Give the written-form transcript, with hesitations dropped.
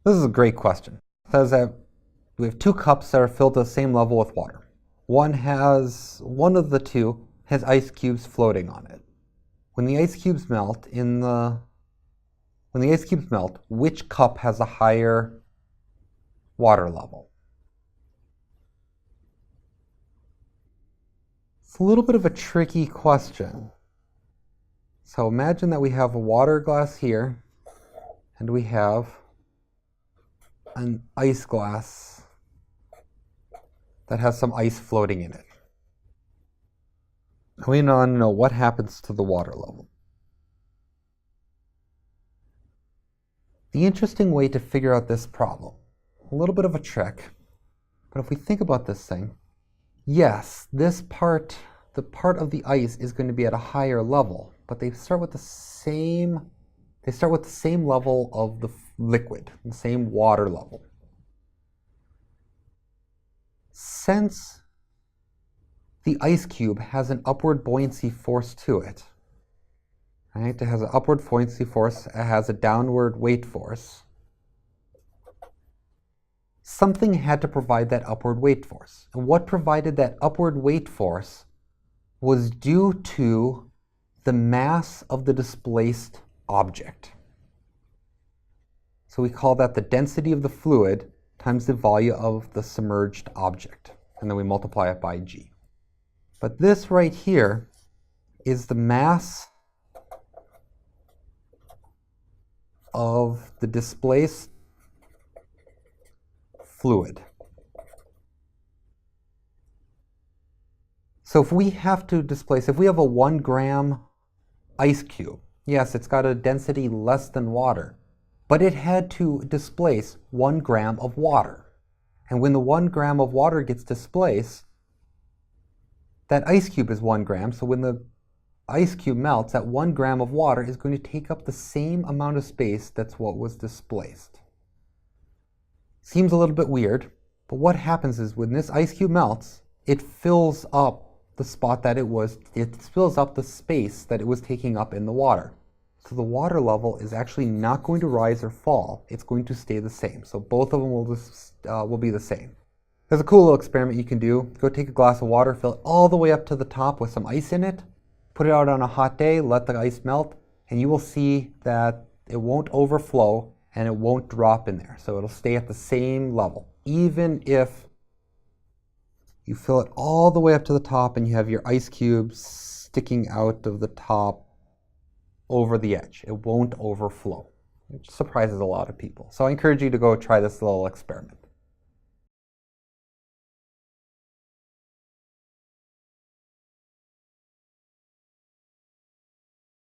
This is a great question. It says that we have two cups that are filled to the same level with water. One of the two has ice cubes floating on it. When the ice cubes melt, which cup has a higher water level? It's a little bit of a tricky question. So imagine that we have a water glass here, and we have an ice glass that has some ice floating in it. We want to know what happens to the water level. The interesting way to figure out this problem, a little bit of a trick, but if we think about this thing, yes, the part of the ice is going to be at a higher level, but they start with the same level of the liquid, the same water level. Since the ice cube has an upward buoyancy force to it, right? It has an upward buoyancy force, it has a downward weight force. Something had to provide that upward weight force. And what provided that upward weight force was due to the mass of the displaced object. So we call that the density of the fluid times the volume of the submerged object. And then we multiply it by g. But this right here is the mass of the displaced fluid. So if we have a 1 gram ice cube, yes, it's got a density less than water, but it had to displace 1 gram of water. And when the 1 gram of water gets displaced, that ice cube is 1 gram, so when the ice cube melts, that 1 gram of water is going to take up the same amount of space that's what was displaced. Seems a little bit weird, but what happens is when this ice cube melts, it fills up the fills up the space that it was taking up in the water. So the water level is actually not going to rise or fall, it's going to stay the same. So both of them will be the same. There's a cool little experiment you can do. Go take a glass of water, fill it all the way up to the top with some ice in it, put it out on a hot day, let the ice melt, and you will see that it won't overflow and it won't drop in there. So it'll stay at the same level. Even if you fill it all the way up to the top and you have your ice cubes sticking out of the top over the edge, it won't overflow, which surprises a lot of people. So I encourage you to go try this little experiment.